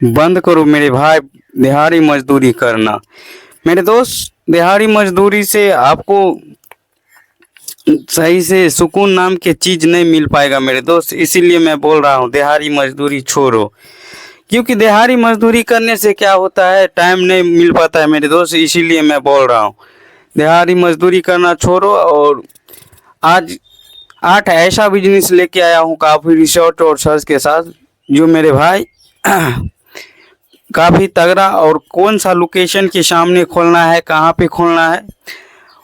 बंद करो मेरे भाई दिहाड़ी मजदूरी करना। मेरे दोस्त, दिहाड़ी मजदूरी से आपको सही से सुकून नाम की चीज़ नहीं मिल पाएगा मेरे दोस्त। इसीलिए मैं बोल रहा हूँ दिहाड़ी मजदूरी छोड़ो, क्योंकि दिहाड़ी मजदूरी करने से क्या होता है, टाइम नहीं मिल पाता है मेरे दोस्त। इसीलिए मैं बोल रहा हूँ दिहाड़ी मजदूरी करना छोड़ो। और आज 8 ऐसा बिजनेस लेके आया हूँ काफ़ी रिसोर्ट और सर्च के साथ, जो मेरे भाई काफ़ी तगड़ा, और कौन सा लोकेशन के सामने खोलना है, कहाँ पे खोलना है,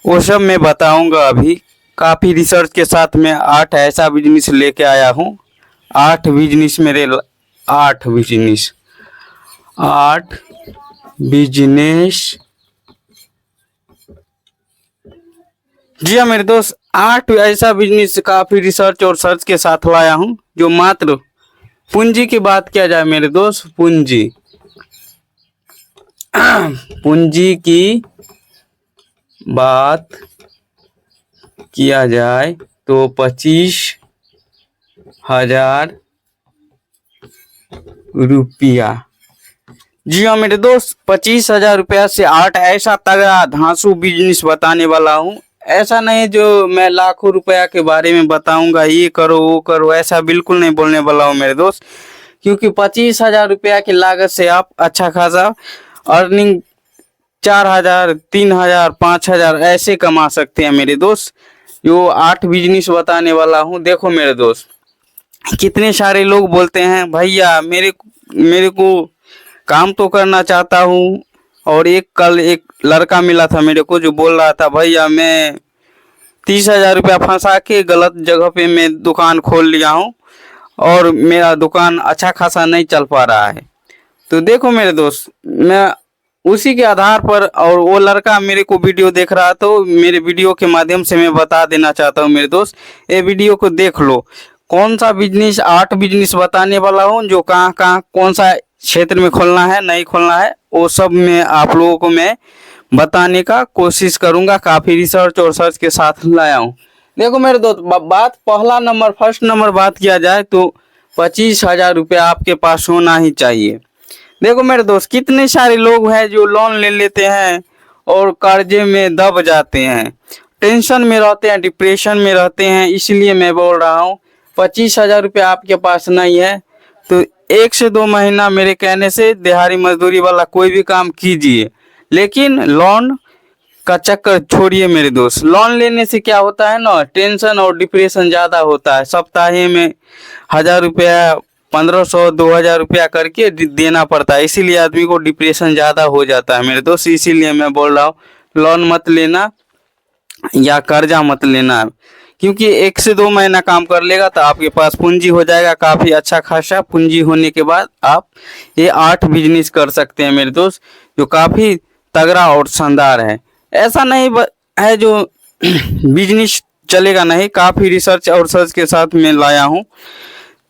वो सब मैं बताऊंगा अभी। काफ़ी रिसर्च के साथ मैं 8 ऐसा बिजनेस लेके आया हूँ। 8 बिजनेस मेरे 8 बिजनेस 8 बिजनेस जी हाँ मेरे दोस्त, 8 ऐसा बिजनेस काफ़ी रिसर्च और सर्च के साथ लाया हूँ, जो मात्र पूंजी की बात किया जाए मेरे दोस्त, पूंजी पूंजी की बात किया जाए तो 25,000 रुपया। जी हाँ मेरे दोस्त, 25,000 रुपया से 8 ऐसा तगड़ा धांसू बिजनेस बताने वाला हूँ। ऐसा नहीं जो मैं लाखों रुपया के बारे में बताऊंगा, ये करो वो करो, ऐसा बिल्कुल नहीं बोलने वाला हूँ मेरे दोस्त। क्योंकि 25,000 रुपया की लागत से आप अच्छा खासा अर्निंग 4,000, 3,000, 5,000 ऐसे कमा सकते हैं मेरे दोस्त। जो 8 बिजनेस बताने वाला हूँ, देखो मेरे दोस्त, कितने सारे लोग बोलते हैं भैया मेरे को काम तो करना चाहता हूँ। और कल एक लड़का मिला था मेरे को, जो बोल रहा था भैया मैं 30,000 रुपया फंसा के गलत जगह पे मैं दुकान खोल लिया हूँ, और मेरा दुकान अच्छा खासा नहीं चल पा रहा है। तो देखो मेरे दोस्त, मैं उसी के आधार पर, और वो लड़का मेरे को वीडियो देख रहा, तो मेरे वीडियो के माध्यम से मैं बता देना चाहता हूँ मेरे दोस्त, ये वीडियो को देख लो। कौन सा बिजनेस, 8 बिजनेस बताने वाला हूँ, जो कहाँ कहाँ कौन सा क्षेत्र में खोलना है, नहीं खोलना है, वो सब मैं आप लोगों को मैं बताने का कोशिश करूँगा। काफ़ी रिसर्च और सर्च के साथ लाया हूँ। देखो मेरे दोस्त, बात फर्स्ट नंबर बात किया जाए तो 25,000 रुपया आपके पास होना ही चाहिए। देखो मेरे दोस्त, कितने सारे लोग हैं जो लोन ले लेते हैं और कर्जे में दब जाते हैं, टेंशन में रहते हैं, डिप्रेशन में रहते हैं। इसलिए मैं बोल रहा हूँ 25,000 रुपया आपके पास नहीं है तो 1 से 2 महीना मेरे कहने से दिहाड़ी मजदूरी वाला कोई भी काम कीजिए, लेकिन लोन का चक्कर छोड़िए मेरे दोस्त। लोन लेने से क्या होता है ना, टेंशन और डिप्रेशन ज़्यादा होता है। सप्ताहे में 1,000 रुपया, 1,500, 2,000 रुपया करके देना पड़ता है, इसीलिए आदमी को डिप्रेशन ज़्यादा हो जाता है मेरे दोस्त। इसीलिए मैं बोल रहा हूँ लोन मत लेना या कर्जा मत लेना, क्योंकि 1 से 2 महीना काम कर लेगा तो आपके पास पूंजी हो जाएगा काफ़ी अच्छा खासा। पूंजी होने के बाद आप ये 8 बिजनेस कर सकते हैं मेरे दोस्त, जो काफ़ी तगड़ा और शानदार है। ऐसा नहीं है जो बिजनेस चलेगा नहीं, काफ़ी रिसर्च और सर्च के साथ मैं लाया हूँ।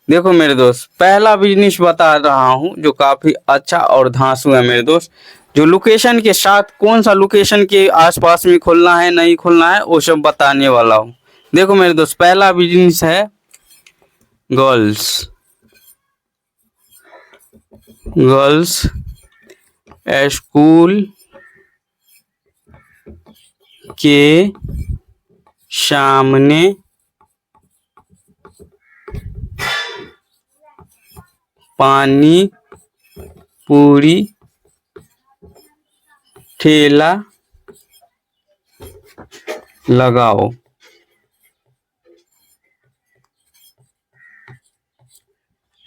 देखो मेरे दोस्त, पहला बिजनेस बता रहा हूँ जो काफ़ी अच्छा और धांसू है मेरे दोस्त, जो लोकेशन के साथ, कौन सा लोकेशन के आसपास में खोलना है, नहीं खोलना है, वो सब बताने वाला हूँ। देखो मेरे दोस्त, पहला बिजनेस है गर्ल्स स्कूल के सामने पानी पूरी ठेला लगाओ।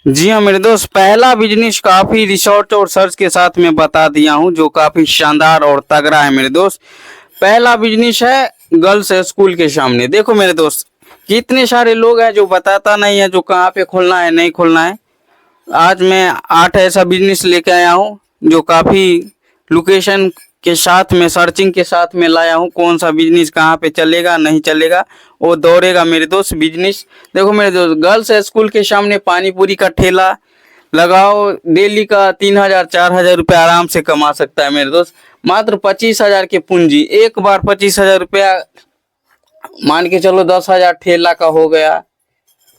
जी हाँ मेरे दोस्त, पहला बिजनेस काफ़ी रिसर्च और सर्च के साथ मैं बता दिया हूँ, जो काफ़ी शानदार और तगड़ा है मेरे दोस्त। पहला बिजनेस है गर्ल्स स्कूल के सामने। देखो मेरे दोस्त, कितने सारे लोग हैं जो बताता नहीं है जो कहाँ पे खोलना है, नहीं खोलना है। आज मैं 8 ऐसा बिजनेस लेके आया हूँ, जो काफ़ी लोकेशन के साथ में, सर्चिंग के साथ में लाया हूँ। कौन सा बिजनेस कहाँ पे चलेगा, नहीं चलेगा, वो दौड़ेगा मेरे दोस्त बिजनेस। देखो मेरे दोस्त, गर्ल्स स्कूल के सामने पानी पूरी का ठेला लगाओ, डेली का 3,000, 4,000 रुपया आराम से कमा सकता है मेरे दोस्त। मात्र 25,000 की पूंजी, एक बार 25,000 रुपया मान के चलो, 10,000 ठेला का हो गया,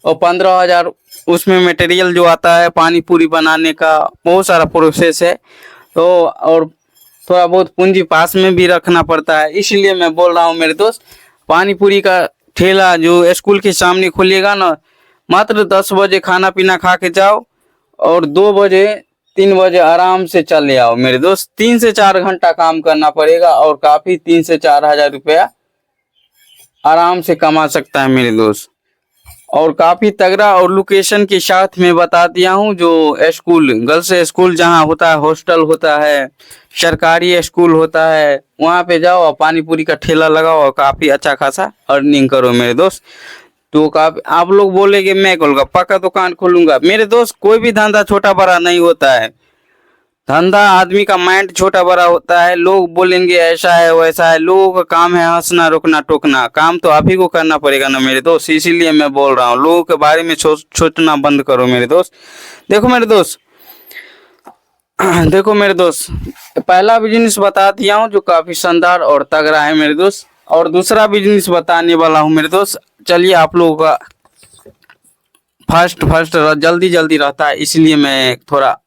और 15,000 उसमें मटेरियल जो आता है पानी पूरी बनाने का, बहुत सारा प्रोसेस है। तो और थोड़ा बहुत पूंजी पास में भी रखना पड़ता है, इसलिए मैं बोल रहा हूँ मेरे दोस्त, पानी पूरी का ठेला जो स्कूल के सामने खुलेगा ना, मात्र 10 बजे खाना पीना खा के जाओ और 2 बजे 3 बजे आराम से चले आओ मेरे दोस्त। 3 से 4 घंटा काम करना पड़ेगा और काफी 3 से 4 हजार रुपया आराम से कमा सकता है मेरे दोस्त, और काफी तगड़ा। और लोकेशन के साथ में बता दिया हूँ, जो स्कूल गर्ल्स स्कूल जहाँ होता है, हॉस्टल होता है, सरकारी स्कूल होता है, वहाँ पे जाओ और पानी पूरी का ठेला लगाओ और काफी अच्छा खासा अर्निंग करो मेरे दोस्त। तो काफी आप लोग बोलेंगे मैं गोलगप्पा का दुकान खोलूंगा, मेरे दोस्त कोई भी धंधा छोटा बड़ा नहीं होता है। धंधा आदमी का माइंड छोटा बड़ा होता है, लोग बोलेंगे ऐसा है वैसा है, लोगों का काम है हंसना रोकना टोकना, काम तो आप ही को करना पड़ेगा ना मेरे दोस्त। इसीलिए मैं बोल रहा हूँ लोगों के बारे में सोचना बंद करो मेरे दोस्त। देखो मेरे दोस्त, देखो मेरे दोस्त, पहला बिजनेस बता दिया हूँ जो काफी शानदार और तगड़ा है मेरे दोस्त, और दूसरा बिजनेस बताने वाला हूँ मेरे दोस्त। चलिए आप लोगों का फर्स्ट जल्दी जल्दी रहता है, इसलिए मैं थोड़ा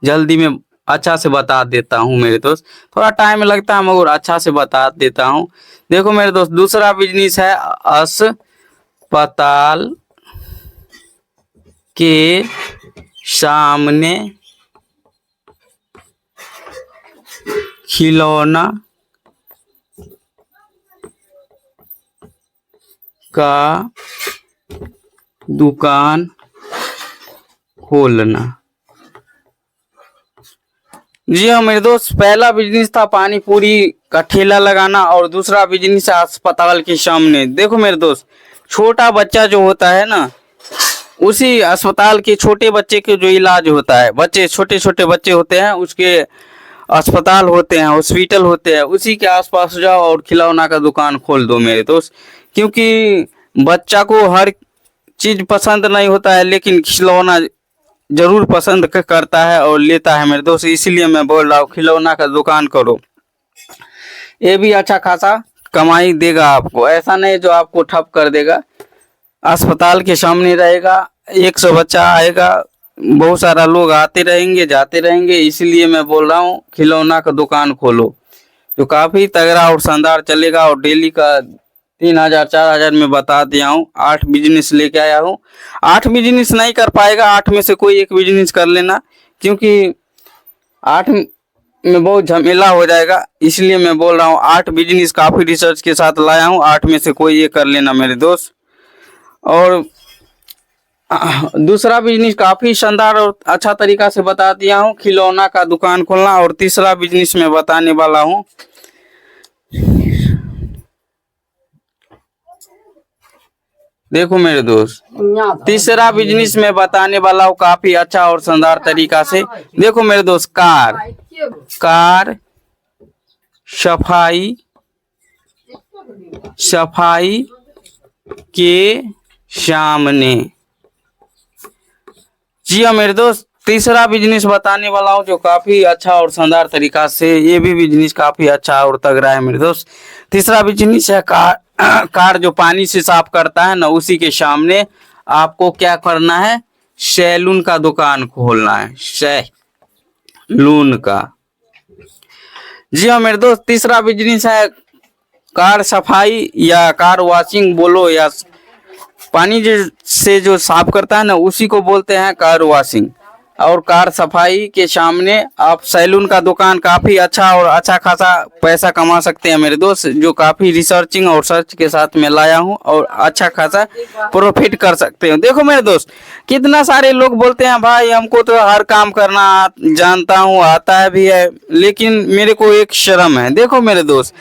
जल्दी में अच्छा से बता देता हूँ मेरे दोस्त, थोड़ा टाइम लगता है मगर अच्छा से बता देता हूँ। देखो मेरे दोस्त, दूसरा बिजनेस है अस्पताल के सामने खिलौना का दुकान खोलना। जी हाँ मेरे दोस्त, पहला बिजनेस था पानी पूरी का ठेला लगाना और दूसरा बिजनेस है अस्पताल के सामने। देखो मेरे दोस्त, छोटा बच्चा जो होता है ना, उसी अस्पताल के छोटे बच्चे के जो इलाज होता है, बच्चे छोटे छोटे बच्चे होते हैं, उसके अस्पताल होते हैं, हॉस्पिटल होते हैं, उसी के आसपास जाओ और खिलौना का दुकान खोल दो मेरे दोस्त। क्योंकि बच्चा को हर चीज पसंद नहीं होता है, लेकिन खिलौना जरूर पसंद करता है और लेता है मेरे दोस्त, इसीलिए मैं बोल रहा हूँ खिलौना का दुकान करो। ये भी अच्छा खासा कमाई देगा आपको, ऐसा नहीं जो आपको ठप कर देगा। अस्पताल के सामने रहेगा, 100 बच्चा आएगा, बहुत सारा लोग आते रहेंगे जाते रहेंगे, इसलिए मैं बोल रहा हूँ खिलौना का दुकान खोलो जो काफी तगड़ा और शानदार चलेगा। और डेली का 3,000 4,000 में बता दिया हूँ। 8 बिजनेस लेके आया हूँ। 8 बिजनेस नहीं कर पाएगा, 8 में से कोई एक बिजनेस कर लेना, क्योंकि 8 में बहुत झमेला हो जाएगा, इसलिए मैं बोल रहा हूँ 8 बिजनेस काफी रिसर्च के साथ लाया हूँ, 8 में से कोई एक कर लेना मेरे दोस्त। और दूसरा बिजनेस काफी शानदार और अच्छा तरीका से बता दिया हूँ, खिलौना का दुकान खोलना। और तीसरा बिजनेस में बताने वाला हूँ, देखो मेरे दोस्त, तीसरा बिजनेस में बताने वाला हूँ काफी अच्छा और शानदार तरीका से। देखो मेरे दोस्त, कार सफाई के सामने। जी हाँ मेरे दोस्त, तीसरा बिजनेस बताने वाला हूँ जो काफी अच्छा और शानदार तरीका से, ये भी बिजनेस काफी अच्छा और तगड़ा है मेरे दोस्त। तीसरा बिजनेस है कार जो पानी से साफ करता है ना, उसी के सामने आपको क्या करना है, सैलून का दुकान खोलना है, सैलून का। जी हाँ मेरे दोस्त, तीसरा बिजनेस है कार सफाई या कार वॉशिंग बोलो, या पानी से जो साफ करता है ना, उसी को बोलते हैं कार वॉशिंग। और कार सफाई के सामने आप सैलून का दुकान, काफी अच्छा और अच्छा खासा पैसा कमा सकते हैं मेरे दोस्त, जो काफी रिसर्चिंग और सर्च के साथ में लाया हूं, और अच्छा खासा प्रॉफिट कर सकते हो। देखो मेरे दोस्त, कितना सारे लोग बोलते हैं भाई हमको तो हर काम करना जानता हूं, आता है भी है, लेकिन मेरे को एक शर्म है। देखो मेरे दोस्त,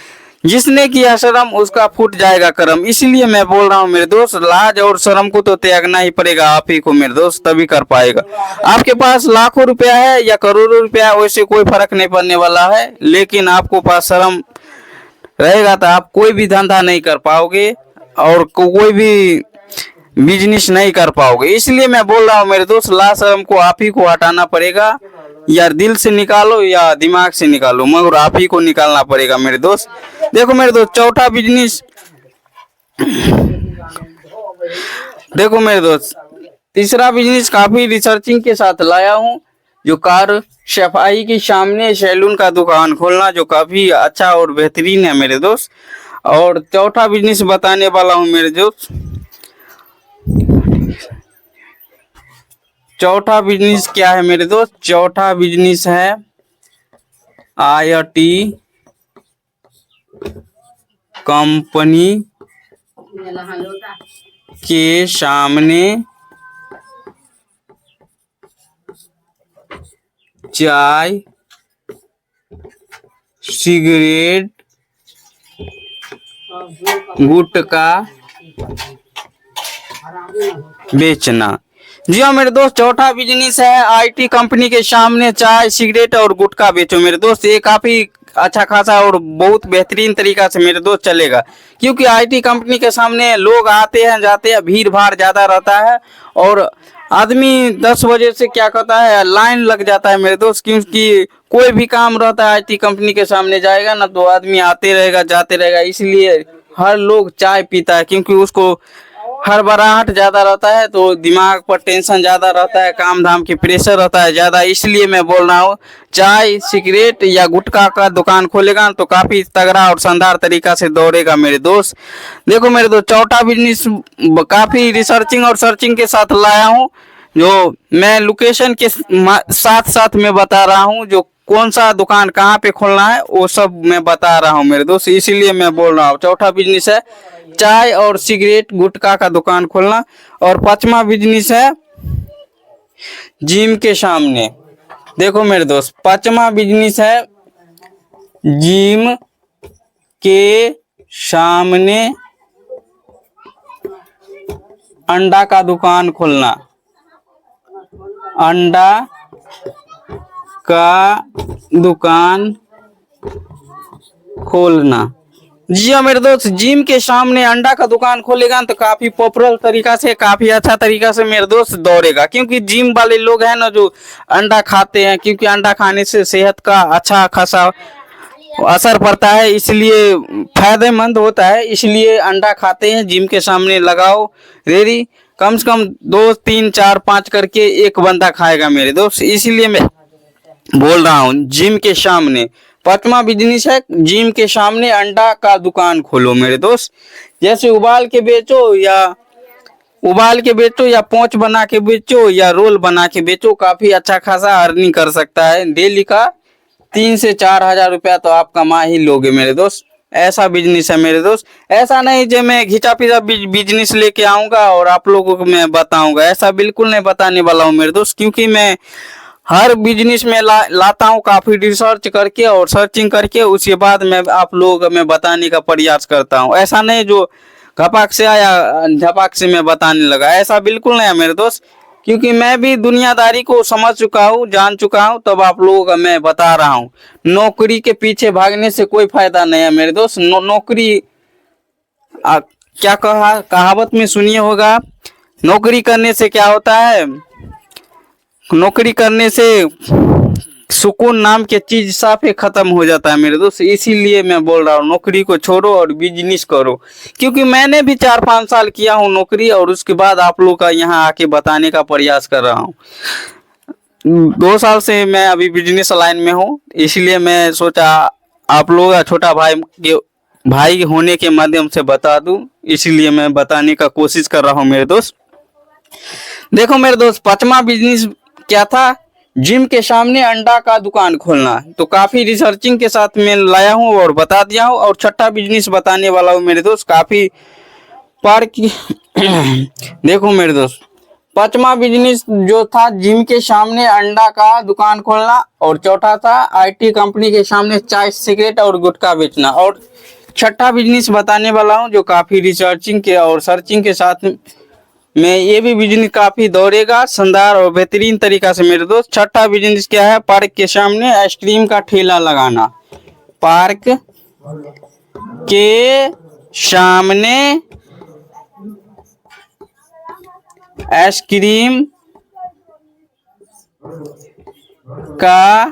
जिसने किया शर्म उसका फूट जाएगा कर्म, इसलिए मैं बोल रहा हूँ मेरे दोस्त, लाज और शर्म को तो त्यागना ही पड़ेगा आप ही को मेरे दोस्त, तभी कर पाएगा। आपके पास लाखों रुपया है या करोड़ों रुपया, वैसे कोई फर्क नहीं पड़ने वाला है, लेकिन आपको पास शर्म रहेगा तो आप कोई भी धंधा नहीं कर पाओगे और कोई भी बिजनेस नहीं कर पाओगे। इसलिए मैं बोल रहा हूँ मेरे दोस्त, लाज शर्म को आप ही को हटाना पड़ेगा, या दिल से निकालो या दिमाग से निकालो, मगर आप ही को निकालना पड़ेगा मेरे दोस्त। देखो मेरे दोस्त, चौथा बिजनेस, देखो मेरे दोस्त, तीसरा बिजनेस काफी रिसर्चिंग के साथ लाया हूँ, जो कार सफाई के सामने सैलून का दुकान खोलना, जो काफी अच्छा और बेहतरीन है मेरे दोस्त। और चौथा बिजनेस बताने वाला हूँ मेरे दोस्त। चौथा बिजनेस क्या है मेरे दोस्त? चौथा बिजनेस है IIT कंपनी के सामने चाय, सिगरेट, गुटखा बेचना। जी हाँ मेरे दोस्त, चौथा बिजनेस है IT कंपनी के सामने चाय, सिगरेट और गुटखा बेचो मेरे दोस्त। ये काफी अच्छा खासा और बहुत बेहतरीन तरीका से मेरे दोस्त चलेगा, क्योंकि IT कंपनी के सामने लोग आते हैं जाते हैं, भीड़ भाड़ ज्यादा रहता है और आदमी 10 बजे से क्या कहता है लाइन लग जाता है मेरे दोस्त। क्योंकि कोई भी काम रहता है IT कंपनी के सामने जाएगा ना, तो आदमी आते रहेगा जाते रहेगा, इसलिए हर लोग चाय पीता है, क्योंकि उसको हड़बड़ाहट ज्यादा रहता है, तो दिमाग पर टेंशन ज्यादा रहता है, काम धाम की प्रेशर रहता है ज्यादा। इसलिए मैं बोल रहा हूँ, चाय, सिगरेट या गुटखा का दुकान खोलेगा तो काफी तगड़ा और शानदार तरीका से दौड़ेगा मेरे दोस्त। देखो मेरे दोस्त, चौथा बिजनेस काफी रिसर्चिंग और सर्चिंग के साथ लाया हूँ, जो मैं लोकेशन के साथ साथ में बता रहा हूँ, जो कौन सा दुकान कहाँ पे खोलना है वो सब मैं बता रहा हूँ मेरे दोस्त। इसीलिए मैं बोल रहा हूँ, चौथा बिजनेस है चाय और सिगरेट गुटखा का दुकान खोलना। और पांचवा बिजनेस है जिम के सामने। देखो मेरे दोस्त, पांचवा बिजनेस है जिम के सामने अंडा का दुकान खोलना। अंडा का दुकान खोलना। जी हाँ मेरे दोस्त, जिम के सामने अंडा का दुकान खोलेगा तो काफी पॉपुलर तरीका से, काफी अच्छा तरीका से मेरे दोस्त दौड़ेगा, क्योंकि जिम वाले लोग हैं ना जो अंडा खाते हैं, क्योंकि अंडा खाने से सेहत का अच्छा खासा असर पड़ता है, इसलिए फायदेमंद होता है, इसलिए अंडा खाते हैं। जिम के सामने लगाओ रेडी, कम से कम 2 3 4 5 करके एक बंदा खाएगा मेरे दोस्त। इसीलिए मैं बोल रहा हूँ जिम के सामने। पांचवा बिजनेस है जिम के सामने अंडा का दुकान खोलो मेरे दोस्त। जैसे उबाल के बेचो या पोंच बना के बेचो या रोल बना के बेचो, काफी अच्छा खासा अर्निंग कर सकता है। डेली का 3 से 4 हजार रुपया तो आप कमा ही लोगे मेरे दोस्त। ऐसा बिजनेस है मेरे दोस्त। ऐसा नहीं जो मैं घिचा पिचा बिजनेस लेके आऊंगा और आप लोगों को मैं बताऊंगा, ऐसा बिल्कुल नहीं बताने वाला हूँ मेरे दोस्त, क्योंकि मैं हर बिजनेस में लाता हूँ काफी रिसर्च करके और सर्चिंग करके, उसके बाद मैं आप लोगों को मैं बताने का प्रयास करता हूँ। ऐसा नहीं जो घपाक से आया झपाक से मैं बताने लगा, ऐसा बिल्कुल नहीं है मेरे दोस्त, क्योंकि मैं भी दुनियादारी को समझ चुका हूँ, जान चुका हूँ, तब आप लोगों को मैं बता रहा हूँ। नौकरी के पीछे भागने से कोई फायदा नहीं है मेरे दोस्त। नौकरी क्या कहावत में सुनिए होगा, नौकरी करने से क्या होता है, नौकरी करने से सुकून नाम के चीज साफे खत्म हो जाता है मेरे दोस्त। इसीलिए मैं बोल रहा हूँ नौकरी को छोड़ो और बिजनेस करो, क्योंकि मैंने भी 4-5 साल किया हूँ नौकरी, और उसके बाद आप लोग का यहाँ आके बताने का प्रयास कर रहा हूँ। 2 साल से मैं अभी बिजनेस लाइन में हूँ, इसलिए मैं सोचा आप लोग छोटा भाई होने के माध्यम से बता दूं, इसीलिए मैं बताने का कोशिश कर रहा हूँ मेरे दोस्त। देखो मेरे दोस्त, पांचवा बिजनेस क्या था, जिम के सामने अंडा का दुकान खोलना। तो काफी रिसर्चिंग के साथ मैं लाया हूँ और बता दिया हूँ। और छठा बिजनेस बताने वाला हूँ मेरे दोस्त, काफी पार्क देखो मेरे दोस्त, पांचवा बिजनेस जो था जिम के सामने अंडा का दुकान खोलना, और चौथा था IT कंपनी के सामने चाय, सिगरेट और गुटखा बेचना। और छठा बिजनेस बताने वाला हूँ जो काफी रिसर्चिंग के और सर्चिंग के साथ में, ये भी बिजनेस काफी दौड़ेगा शानदार और बेहतरीन तरीका से मेरे दोस्त। छठा बिजनेस क्या है, पार्क के सामने आइसक्रीम का ठेला लगाना। पार्क के सामने आइसक्रीम का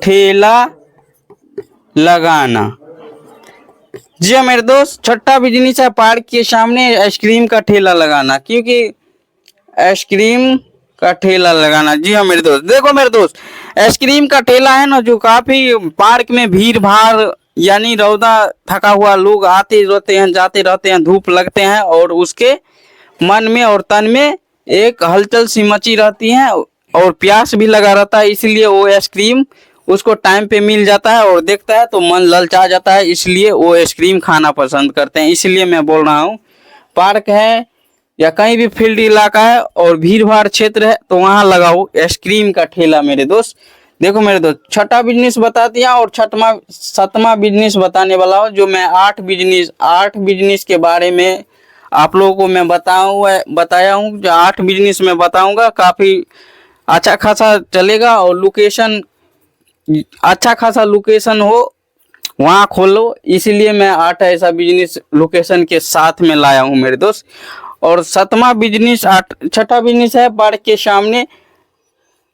ठेला लगाना। जी मेरे दोस्त, छठा बिजनेस है पार्क के सामने आइसक्रीम का ठेला लगाना, क्योंकि आइसक्रीम का ठेला लगाना। जी हाँ मेरे दोस्त, देखो मेरे दोस्त, आइसक्रीम का ठेला है ना, जो काफी पार्क में भीड़ भाड़ यानी रौदा थका हुआ लोग आते रहते हैं, जाते रहते हैं, धूप लगते हैं, और उसके मन में और तन में एक हलचल सी मची रहती है और प्यास भी लगा रहता है, इसलिए वो आइसक्रीम उसको टाइम पे मिल जाता है और देखता है तो मन ललचा जाता है, इसलिए वो आइसक्रीम खाना पसंद करते हैं। इसलिए मैं बोल रहा हूँ, पार्क है या कहीं भी फील्ड इलाका है और भीड़ भाड़ क्षेत्र है तो वहां लगाओ आइसक्रीम का ठेला मेरे दोस्त। देखो मेरे दोस्त, छठा बिजनेस बता दिया और छठवा सातवां बिजनेस बताने वाला हूँ, जो मैं आठ बिजनेस के बारे में आप लोगों को मैं बताया हूँ। जो 8 बिजनेस मैं बताऊंगा, काफी अच्छा खासा चलेगा और लोकेशन अच्छा खासा लोकेशन हो वहाँ खोलो, इसीलिए मैं 8 ऐसा बिजनेस लोकेशन के साथ में लाया हूँ मेरे दोस्त। और छठा बिजनेस है पार्क के सामने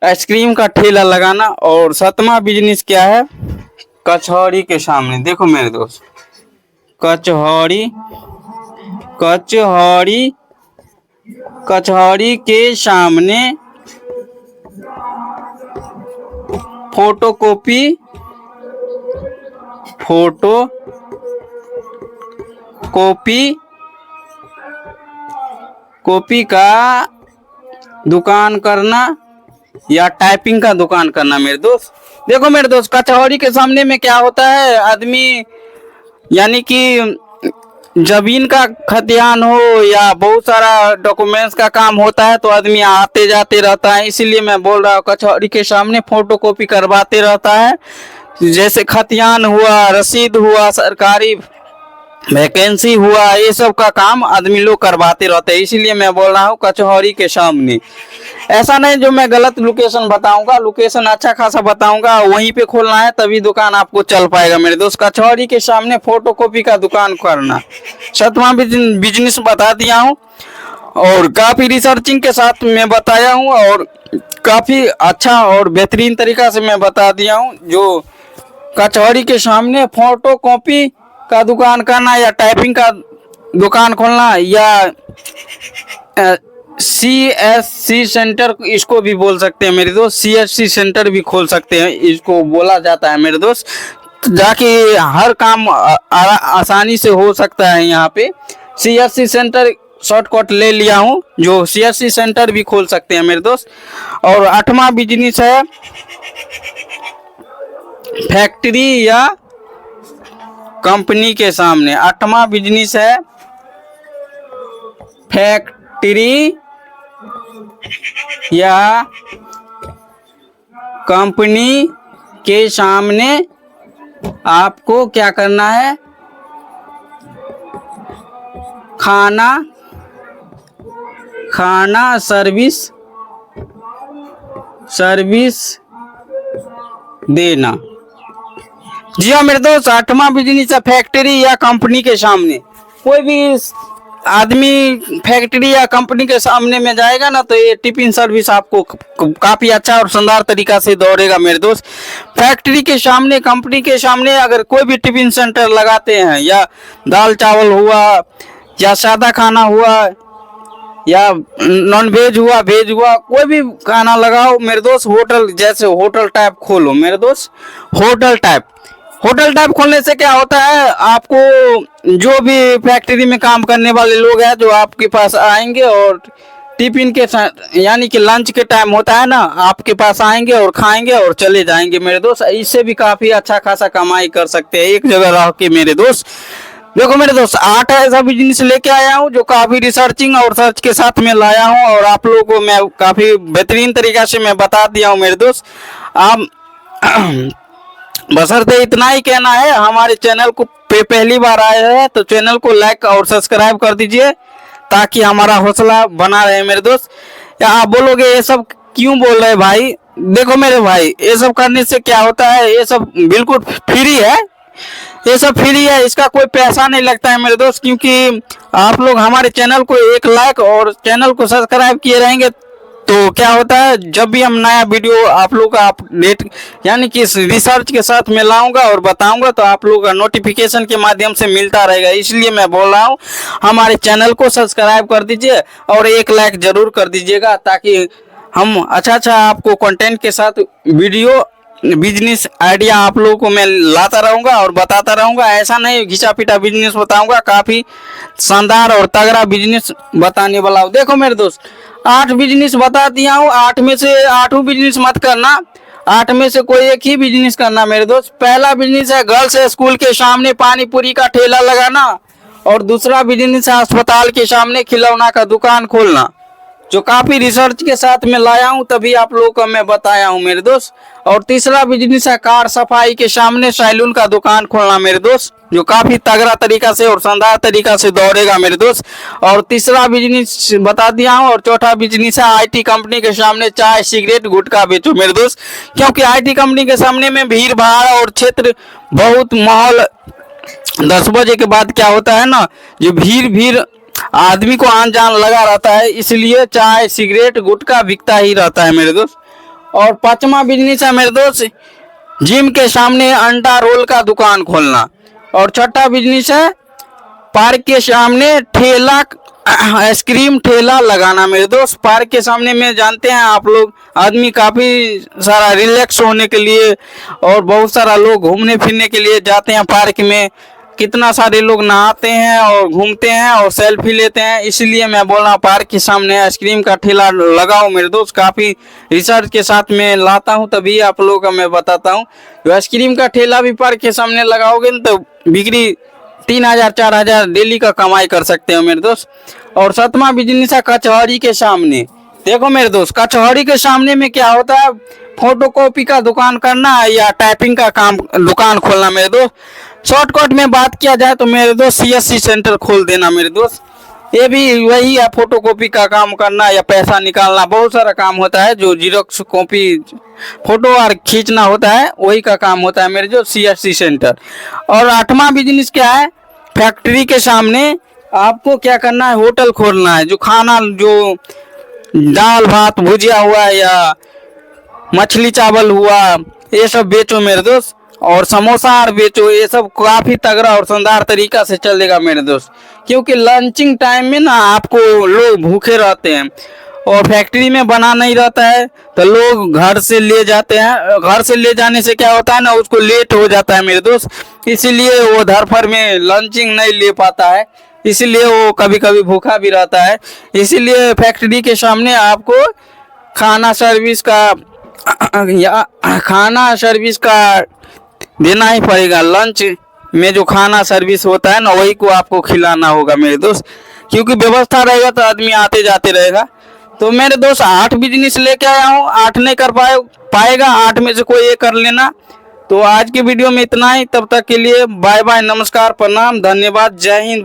आइसक्रीम का ठेला लगाना, और 7वां बिजनेस क्या है, कचहरी के सामने। देखो मेरे दोस्त, कचहरी के सामने फोटोकॉपी का दुकान करना या टाइपिंग का दुकान करना मेरे दोस्त। देखो मेरे दोस्त, कचहरी के सामने में क्या होता है, आदमी यानी कि जमीन का खतियान हो या बहुत सारा डॉक्यूमेंट्स का काम होता है तो आदमी आते जाते रहता है, इसीलिए मैं बोल रहा हूँ कचहरी के सामने फोटोकॉपी करवाते रहता है, जैसे खतियान हुआ, रसीद हुआ, सरकारी वैकेंसी हुआ, ये सब का काम आदमी लोग करवाते रहते हैं, इसीलिए मैं बोल रहा हूँ कचहरी के सामने। ऐसा नहीं जो मैं गलत लोकेशन बताऊंगा, लोकेशन अच्छा खासा बताऊंगा, वहीं पे खोलना है तभी दुकान आपको चल पाएगा मेरे दोस्त। कचहरी के सामने फोटोकॉपी का दुकान करना, 7वां बिजनेस बता दिया हूँ और काफी रिसर्चिंग के साथ मैं बताया हूँ और काफी अच्छा और बेहतरीन तरीका से मैं बता दिया हूँ। जो कचहरी के सामने फोटोकॉपी का दुकान करना या टाइपिंग का दुकान खोलना या CSC सेंटर इसको भी बोल सकते हैं मेरे दोस्त, CSC सेंटर भी खोल सकते हैं, इसको बोला जाता है मेरे दोस्त, जाके हर काम आसानी से हो सकता है यहाँ पे। CSC सेंटर शॉर्टकट ले लिया हूँ, जो CSC सेंटर भी खोल सकते हैं मेरे दोस्त। और 8वां बिजनेस है फैक्ट्री या कंपनी के सामने। 8वां बिजनेस है फैक्ट्री या कंपनी के सामने आपको क्या करना है, खाना सर्विस देना। जी हाँ मेरे दोस्त, 8वां बिजनेस है फैक्ट्री या कंपनी के सामने। कोई भी आदमी फैक्ट्री या कंपनी के सामने में जाएगा ना तो ये टिफिन सर्विस आपको काफी अच्छा और शानदार तरीका से दौड़ेगा मेरे दोस्त। फैक्ट्री के सामने, कंपनी के सामने अगर कोई भी टिफिन सेंटर लगाते हैं, या दाल चावल हुआ या सादा खाना हुआ या नॉन वेज हुआ, वेज हुआ, कोई भी खाना लगाओ मेरे दोस्त। होटल, जैसे होटल टाइप खोलो मेरे दोस्त, होटल टाइप खोलने से क्या होता है, आपको जो भी फैक्ट्री में काम करने वाले लोग हैं जो आपके पास आएंगे और टिफिन के यानी कि लंच के टाइम होता है ना, आपके पास आएंगे और खाएंगे और चले जाएंगे मेरे दोस्त। इससे भी काफी अच्छा खासा कमाई कर सकते हैं एक जगह रह के मेरे दोस्त। देखो मेरे दोस्त, 8 ऐसा बिजनेस लेके आया हूँ जो काफी रिसर्चिंग और सर्च के साथ में लाया हूँ और आप लोगों को मैं काफी बेहतरीन तरीका से मैं बता दिया हूँ मेरे दोस्त। आप बशर्ते इतना ही कहना है, हमारे चैनल को पहली बार आए हैं तो चैनल को लाइक और सब्सक्राइब कर दीजिए ताकि हमारा हौसला बना रहे मेरे दोस्त। या आप बोलोगे ये सब क्यों बोल रहे भाई, देखो मेरे भाई, ये सब करने से क्या होता है, ये सब बिल्कुल फ्री है, ये सब फ्री है, इसका कोई पैसा नहीं लगता है मेरे दोस्त। क्योंकि आप लोग हमारे चैनल को एक लाइक और चैनल को सब्सक्राइब किए रहेंगे तो क्या होता है, जब भी हम नया वीडियो आप लोग का अपडेट यानी कि रिसर्च के साथ मैं लाऊंगा और बताऊंगा, तो आप लोग का नोटिफिकेशन के माध्यम से मिलता रहेगा। इसलिए मैं बोल रहा हूँ हमारे चैनल को सब्सक्राइब कर दीजिए और एक लाइक जरूर कर दीजिएगा, ताकि हम अच्छा आपको कंटेंट के साथ वीडियो बिजनेस आइडिया आप लोगों को मैं लाता रहूंगा और बताता रहूंगा। ऐसा नहीं घिसा पिटा बिजनेस बताऊंगा, काफी शानदार और तगड़ा बिजनेस बताने वाला हूँ। देखो मेरे दोस्त, 8 बिजनेस बता दिया हूँ, 8 में से 8 बिजनेस मत करना, 8 में से कोई एक ही बिजनेस करना मेरे दोस्त। पहला बिजनेस है गर्ल्स स्कूल के सामने पानी पूरी का ठेला लगाना, और दूसरा बिजनेस है अस्पताल के सामने खिलौना का दुकान खोलना, जो काफी रिसर्च के साथ में लाया हूं, तभी आप लोगों को मैं बताया हूं मेरे दोस्त। और तीसरा बिजनेस है कार सफाई के सामने सैलून का दुकान खोलना मेरे दोस्त, जो काफी तगड़ा तरीका से और शानदार तरीका से दौड़ेगा मेरे दोस्त। और तीसरा बिजनेस बता दिया हूं। और चौथा बिजनेस है आईटी कंपनी के सामने चाय सिगरेट गुटखा बेचो मेरे दोस्त, क्योंकि आईटी कंपनी के सामने में भीड़ भाड़ और क्षेत्र बहुत माहौल 10 बजे के बाद क्या होता है ना, जो भीड़ आदमी को आन जान लगा रहता है, इसलिए चाय सिगरेट गुटखा बिकता ही रहता है मेरे दोस्त। और 5वां बिजनेस है मेरे दोस्त जिम के सामने अंडा रोल का दुकान खोलना। और 6ठा बिजनेस है पार्क के सामने ठेला आइसक्रीम ठेला लगाना मेरे दोस्त। पार्क के सामने में जानते हैं आप लोग, आदमी काफी सारा रिलैक्स होने के लिए और बहुत सारा लोग घूमने फिरने के लिए जाते हैं पार्क में। कितना सारे लोग नहाते हैं और घूमते हैं और सेल्फी लेते हैं, इसलिए मैं बोल रहा हूँ पार्क के सामने आइसक्रीम का ठेला लगाओ मेरे दोस्त। काफ़ी रिसर्च के साथ में लाता हूँ, तभी आप लोगों का मैं बताता हूँ। जो आइसक्रीम का ठेला भी पार्क के सामने लगाओगे ना, तो बिक्री 3000 4000 डेली का कमाई कर सकते हो मेरे दोस्त। और 7वां बिजनेस है कचहरी के सामने। देखो मेरे दोस्त, कचहरी के सामने में क्या होता है, फोटोकॉपी का दुकान करना या टाइपिंग का काम दुकान खोलना मेरे दोस्त। शॉर्टकट में बात किया जाए तो मेरे दोस्त सीएससी सेंटर खोल देना मेरे दोस्त। ये भी वही है, फोटोकॉपी का काम करना या पैसा निकालना, बहुत सारा काम होता है जो जीरोक्स कॉपी फोटो और खींचना होता है, वही का काम होता है मेरे जो सीएससी सेंटर। और 8वां बिजनेस क्या है, फैक्ट्री के सामने आपको क्या करना है, होटल खोलना है। जो खाना जो दाल भात भुजिया हुआ या मछली चावल हुआ, ये सब बेचो मेरे दोस्त। और समोसा और बेचो, ये सब काफी तगड़ा और शानदार तरीका से चलेगा मेरे दोस्त। क्योंकि लंचिंग टाइम में ना आपको लोग भूखे रहते हैं और फैक्ट्री में बना नहीं रहता है, तो लोग घर से ले जाते हैं। घर से ले जाने से क्या होता है ना, उसको लेट हो जाता है मेरे दोस्त, इसीलिए वो धरफर में लंचिंग नहीं ले पाता है, इसीलिए वो कभी कभी भूखा भी रहता है। इसीलिए फैक्ट्री के सामने आपको खाना सर्विस का देना ही पड़ेगा। लंच में जो खाना सर्विस होता है ना, वही को आपको खिलाना होगा मेरे दोस्त, क्योंकि व्यवस्था रहेगा तो आदमी आते जाते रहेगा। तो मेरे दोस्त 8 बिजनेस लेके आया हूँ, 8 नहीं कर पाएगा, 8 में से कोई एक कर लेना। तो आज की वीडियो में इतना ही, तब तक के लिए बाय बाय, नमस्कार, प्रणाम, धन्यवाद, जय हिंद।